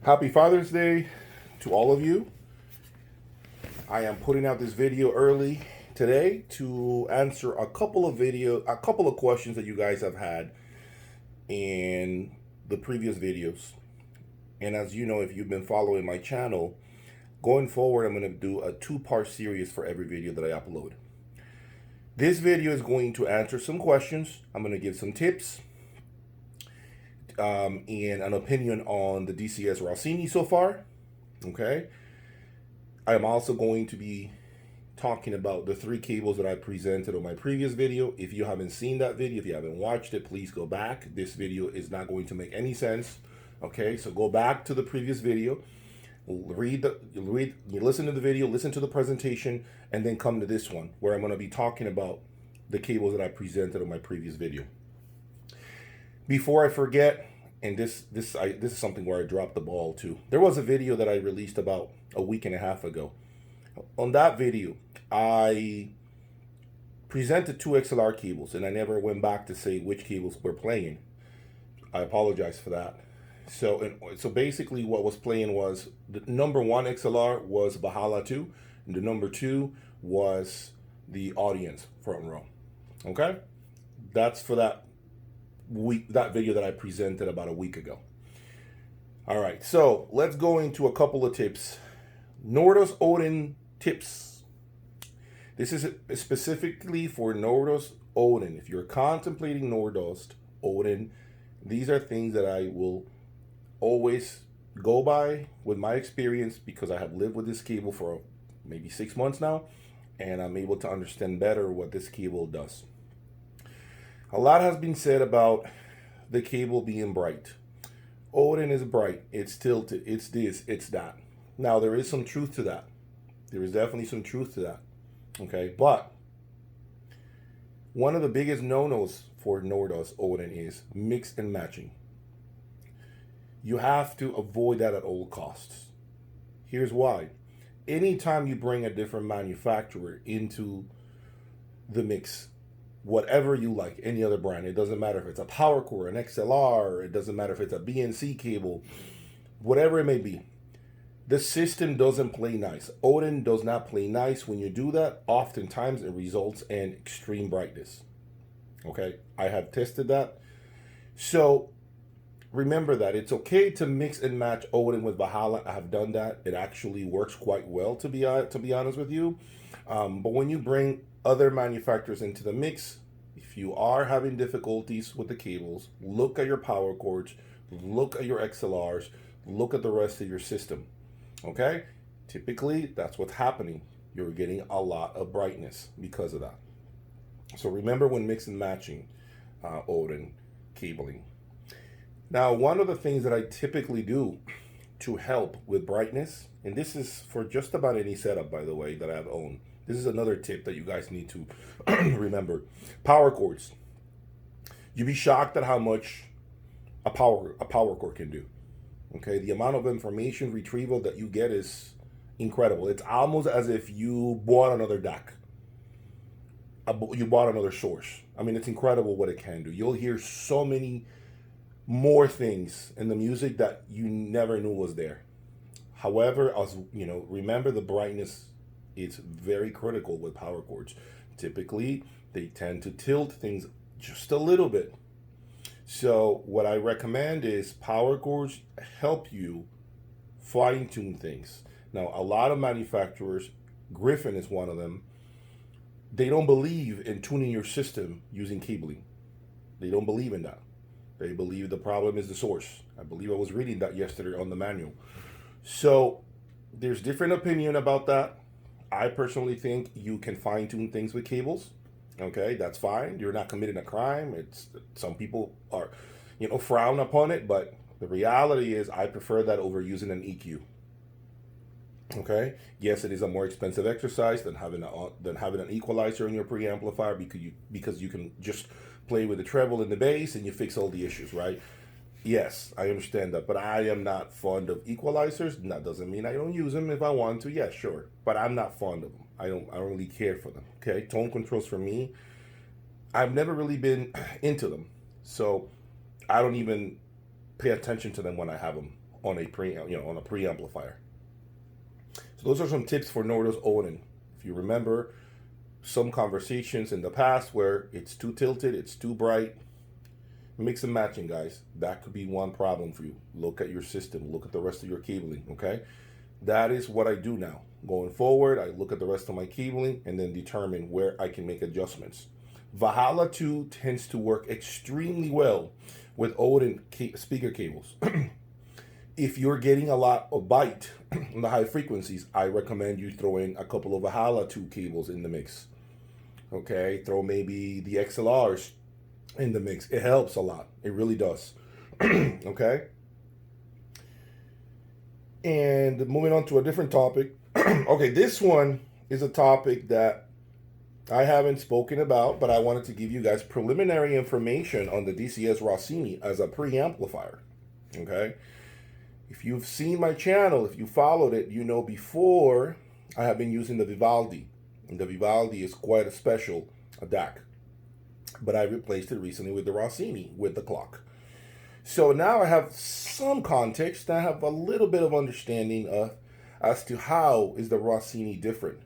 Happy Father's Day to all of you. I am putting out this video early today to answer a couple of questions that you guys have had in the previous videos. And as you know, if you've been following my channel, going forward, I'm going to do a two-part series for every video that I upload. This video is going to answer some questions. I'm going to give some tips and an opinion on the DCS Rossini so far. Okay. I am also going to be talking about the 3 cables that I presented on my previous video. If you haven't seen that video, if you haven't watched it, please go back. This video is not going to make any sense. Okay, so go back to the previous video, you listen to the video, listen to the presentation, and then come to this one where I'm going to be talking about the cables that I presented on my previous video. Before I forget, and this is something where I dropped the ball too. There was a video that I released about a week and a half ago. On that video, I presented 2 XLR cables, and I never went back to say which cables were playing. I apologize for that. So basically what was playing was the number 1 XLR was Valhalla 2, and the number 2 was the Audience front row. Okay? That's for that video that I presented about a week ago. All right, so let's go into a couple of tips. Nordos Odin tips. This is specifically for Nordos Odin. If you're contemplating Nordos Odin, these are things that I will always go by with my experience, because I have lived with this cable for maybe 6 months now, and I'm able to understand better what this cable does. A lot has been said about the cable being bright. Odin is bright, it's tilted, it's this, it's that. Now, there is some truth to that. There is definitely some truth to that. Okay, but one of the biggest no-nos for Nordos Odin is mix and matching. You have to avoid that at all costs. Here's why. Anytime you bring a different manufacturer into the mix, whatever you like, any other brand, it doesn't matter if it's a power core, an XLR, it doesn't matter if it's a BNC cable, whatever it may be, the system doesn't play nice. Odin does not play nice. When you do that, oftentimes it results in extreme brightness. Okay, I have tested that. So remember that it's okay to mix and match Odin with Valhalla. I have done that. It actually works quite well, to be honest with you. But when you bring other manufacturers into the mix, if you are having difficulties with the cables, look at your power cords, look at your XLRs, look at the rest of your system. Okay? Typically, that's what's happening. You're getting a lot of brightness because of that. So remember when mix and matching Odin cabling. Now, one of the things that I typically do to help with brightness, and this is for just about any setup, by the way, that I've owned. This is another tip that you guys need to remember. Power cords. You'd be shocked at how much a power cord can do. Okay, the amount of information retrieval that you get is incredible. It's almost as if you bought another DAC. You bought another source. I mean, it's incredible what it can do. You'll hear so many more things in the music that you never knew was there. However, as you know, remember the brightness is very critical with power cords. Typically, they tend to tilt things just a little bit. So what I recommend is power cords help you fine tune things. Now, a lot of manufacturers, Griffin is one of them, they don't believe in tuning your system using cabling. They don't believe in that. They believe the problem is the source. I believe I was reading that yesterday on the manual. So there's different opinion about that. I personally think you can fine tune things with cables. Okay, that's fine. You're not committing a crime. It's some people are, frown upon it, but the reality is I prefer that over using an EQ. Okay, yes, it is a more expensive exercise than having an equalizer in your preamplifier, because you can just play with the treble and the bass and you fix all the issues, right? Yes, I understand that, but I am not fond of equalizers. That doesn't mean I don't use them if I want to. Yeah, sure, but I'm not fond of them. I don't really care for them. Okay, tone controls for me, I've never really been into them, so I don't even pay attention to them when I have them on a preamplifier. So those are some tips for Nordos Odin. If you remember some conversations in the past where it's too tilted, it's too bright, mix and matching, guys. That could be one problem for you. Look at your system, look at the rest of your cabling, okay? That is what I do now. Going forward, I look at the rest of my cabling and then determine where I can make adjustments. Valhalla 2 tends to work extremely well with Odin speaker cables. If you're getting a lot of bite on the high frequencies, I recommend you throw in a couple of Valhalla 2 cables in the mix. Okay, throw maybe the XLRs in the mix. It helps a lot. It really does. Okay. And moving on to a different topic. Okay, this one is a topic that I haven't spoken about, but I wanted to give you guys preliminary information on the DCS Rossini as a preamplifier. Okay. If you've seen my channel, if you followed it, you know before I have been using the Vivaldi. And the Vivaldi is quite a special DAC. But I replaced it recently with the Rossini, with the clock. So now I have some context. I have a little bit of understanding as to how is the Rossini different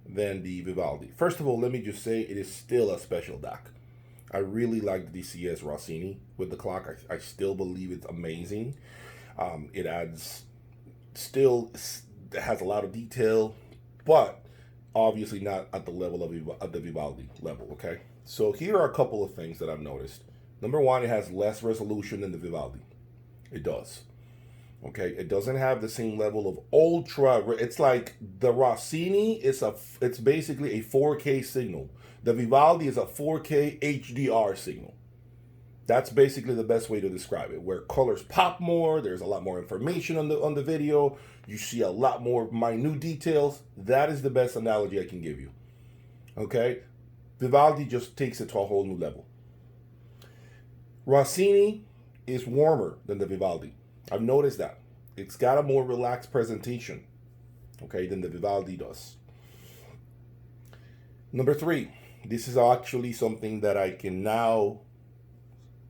than the Vivaldi. First of all, let me just say it is still a special DAC. I really like the DCS Rossini with the clock. I still believe it's amazing. It has a lot of detail, but obviously not at the level of the Vivaldi level, okay? So here are a couple of things that I've noticed. Number one, it has less resolution than the Vivaldi. It does. Okay, it doesn't have the same level of ultra. It's like the Rossini it's basically a 4K signal. The Vivaldi is a 4K HDR signal. That's basically the best way to describe it, where colors pop more, there's a lot more information on the video, you see a lot more minute details. That is the best analogy I can give you. Okay? Vivaldi just takes it to a whole new level. Rossini is warmer than the Vivaldi. I've noticed that. It's got a more relaxed presentation, okay, than the Vivaldi does. Number 3, this is actually something that I can now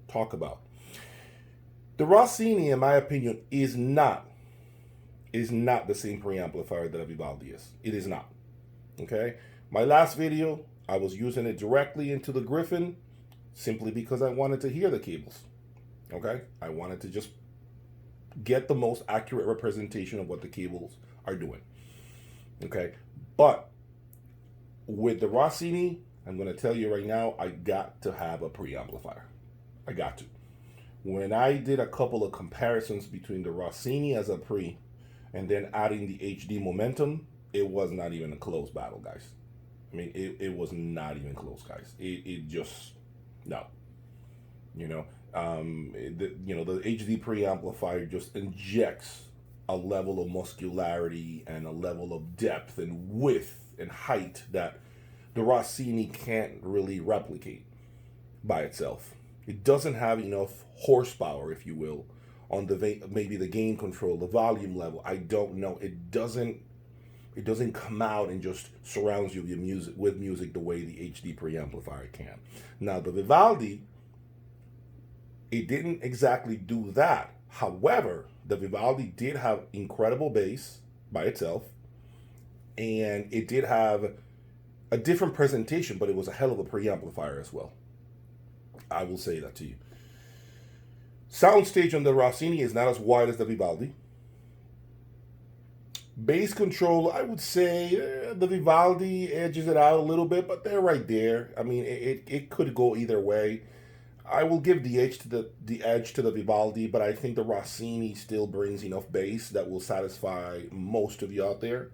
talk about. The Rossini, in my opinion, is not the same preamplifier that a Vivaldi is. It is not. Okay? My last video, I was using it directly into the Griffin simply because I wanted to hear the cables. Okay? I wanted to just get the most accurate representation of what the cables are doing. Okay? But with the Rossini, I'm going to tell you right now, I got to have a preamplifier. I got to. When I did a couple of comparisons between the Rossini as a pre and then adding the HD momentum, it was not even a close battle, guys. I mean, it was not even close, guys. It just, no. You know, the HD preamplifier just injects a level of muscularity and a level of depth and width and height that the Rossini can't really replicate by itself. It doesn't have enough horsepower, if you will, on maybe the gain control, the volume level. I don't know. It doesn't come out and just surrounds you with music the way the HD preamplifier can. Now the Vivaldi, it didn't exactly do that. However, the Vivaldi did have incredible bass by itself, and it did have a different presentation, but it was a hell of a preamplifier as well. I will say that to you. Soundstage on the Rossini is not as wide as the Vivaldi. Bass control, I would say the Vivaldi edges it out a little bit, but they're right there. I mean, it could go either way. I will give the edge to the Vivaldi, but I think the Rossini still brings enough bass that will satisfy most of you out there.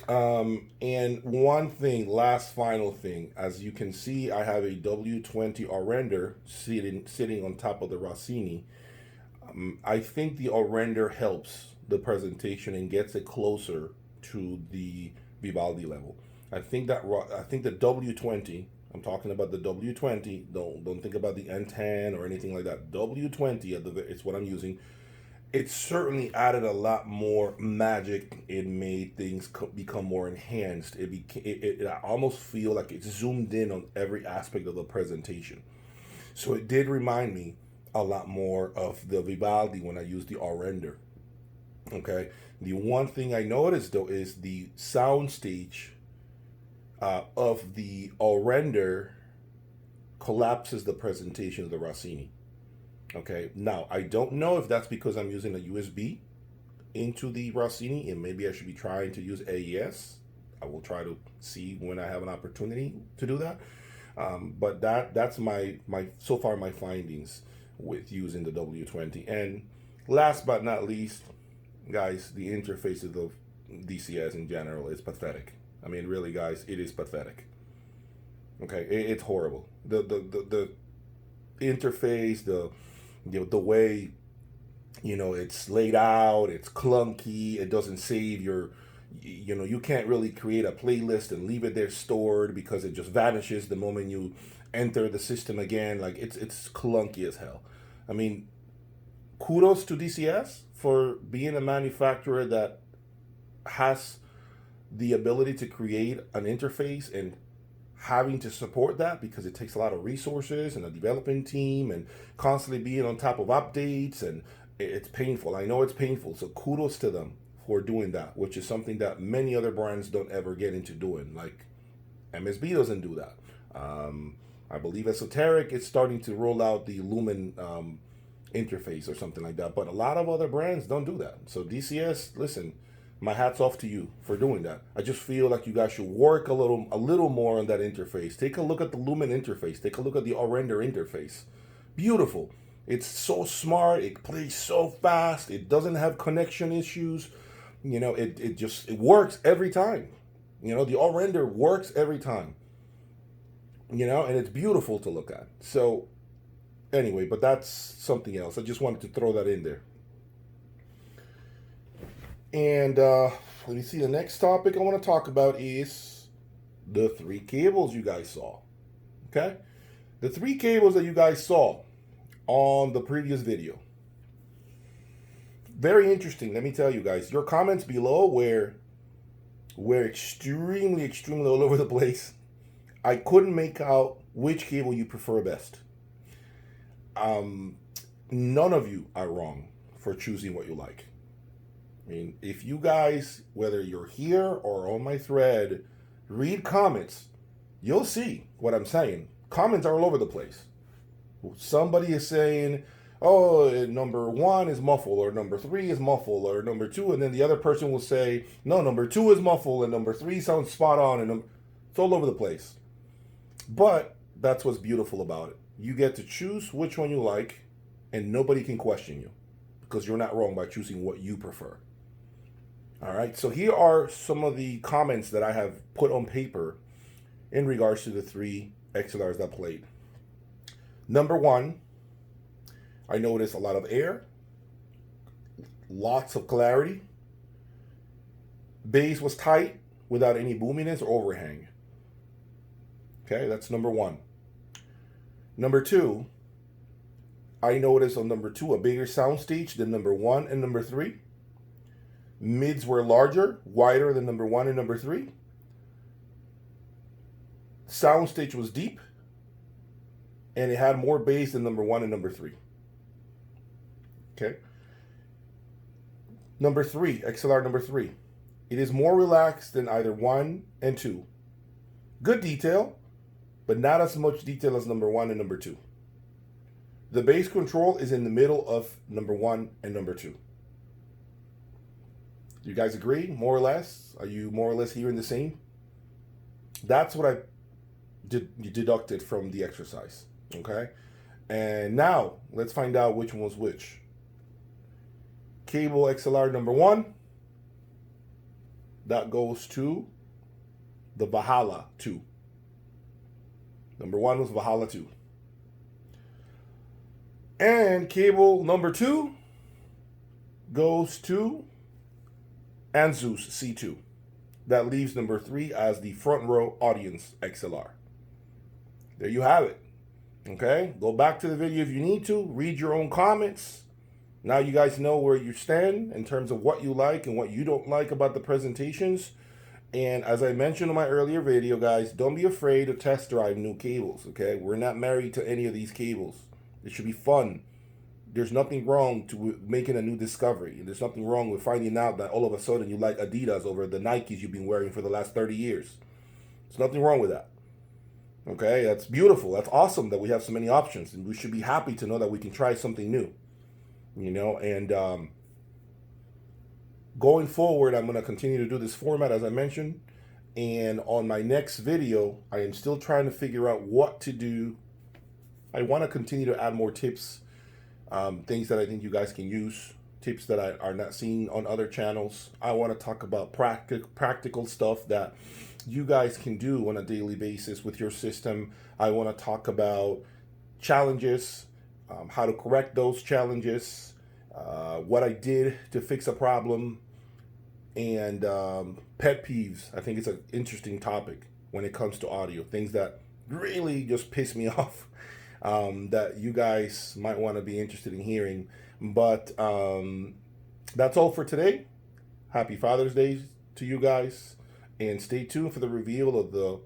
And one thing, last final thing, as you can see, I have a W20 Orrender sitting on top of the Rossini. I think the Orrender helps the presentation and gets it closer to the Vivaldi level. I think the W20, I'm talking about the W20, don't think about the N10 or anything like that. W20 it's what I'm using. It certainly added a lot more magic. It made things become more enhanced. I almost feel like it zoomed in on every aspect of the presentation. So it did remind me a lot more of the Vivaldi when I use the R render. Okay. The one thing I noticed though is the sound stage of the R render collapses the presentation of the Rossini. Okay. Now I don't know if that's because I'm using a USB into the Rossini, and maybe I should be trying to use AES. I will try to see when I have an opportunity to do that. But that's my so far my findings with using the W20. And last but not least, guys, the interface of the DCS in general is pathetic. I mean, really, guys, it is pathetic. Okay, it's horrible. The interface, the way it's laid out, it's clunky, it doesn't save your, you can't really create a playlist and leave it there stored because it just vanishes the moment you enter the system again. Like it's clunky as hell. I mean, kudos to DCS for being a manufacturer that has the ability to create an interface and having to support that, because it takes a lot of resources and a developing team and constantly being on top of updates, and it's painful. I know it's painful. So kudos to them for doing that, which is something that many other brands don't ever get into doing. Like MSB doesn't do that. I believe Esoteric is starting to roll out the Lumen interface or something like that, but a lot of other brands don't do that. So DCS, listen, my hat's off to you for doing that. I just feel like you guys should work a little more on that interface. Take a look at the Lumen interface. Take a look at the render interface. Beautiful. It's so smart. It plays so fast. It doesn't have connection issues. It works every time. The all render works every time. And it's beautiful to look at. So anyway, but that's something else. I just wanted to throw that in there. And let me see, the next topic I want to talk about is the 3 cables you guys saw. Okay? The 3 cables that you guys saw on the previous video. Very interesting, let me tell you guys. Your comments below were extremely all over the place. I couldn't make out which cable you prefer best. None of you are wrong for choosing what you like. I mean, if you guys, whether you're here or on my thread, read comments, you'll see what I'm saying. Comments are all over the place. Somebody is saying, oh, number 1 is muffled, or number 3 is muffled, or number 2, and then the other person will say, no, number 2 is muffled, and number 3 sounds spot on, and it's all over the place. But that's what's beautiful about it. You get to choose which one you like, and nobody can question you, because you're not wrong by choosing what you prefer. All right, so here are some of the comments that I have put on paper in regards to the 3 XLRs that played. Number 1, I noticed a lot of air, lots of clarity. Bass was tight without any boominess or overhang. Okay, that's number 1. Number 2, I noticed on number 2 a bigger soundstage than number 1 and number 3. Mids were larger, wider than number 1 and number 3. Soundstage was deep, and it had more bass than number 1 and number 3. Okay. Number 3, XLR number 3. It is more relaxed than either 1 and 2. Good detail, but not as much detail as number 1 and number 2. The bass control is in the middle of number 1 and number 2. Do you guys agree, more or less? Are you more or less hearing the same? That's what I deducted from the exercise, okay? And now, let's find out which one was which. Cable XLR number 1, that goes to the Valhalla 2. Number 1 was Valhalla 2. And cable number 2 goes to Ansuz C2. That leaves number 3 as the front row audience XLR. There you have it. Okay, go back to the video if you need to. Read your own comments. Now you guys know where you stand in terms of what you like and what you don't like about the presentations. And as I mentioned in my earlier video, guys, don't be afraid to test drive new cables, okay? We're not married to any of these cables. It should be fun. There's nothing wrong to making a new discovery. There's nothing wrong with finding out that all of a sudden you like Adidas over the Nikes you've been wearing for the last 30 years. There's nothing wrong with that. Okay, that's beautiful. That's awesome that we have so many options, and we should be happy to know that we can try something new. And going forward, I'm going to continue to do this format as I mentioned. And on my next video, I am still trying to figure out what to do. I want to continue to add more tips, things that I think you guys can use, tips that are not seen on other channels. I want to talk about practical stuff that you guys can do on a daily basis with your system. I want to talk about challenges, how to correct those challenges, what I did to fix a problem, and pet peeves. I think it's an interesting topic when it comes to audio, things that really just piss me off, that you guys might want to be interested in hearing. But that's all for today. Happy Father's Day to you guys. And stay tuned for the reveal of the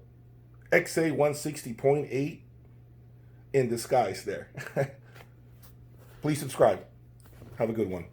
XA 160.8 in disguise there. Please subscribe. Have a good one.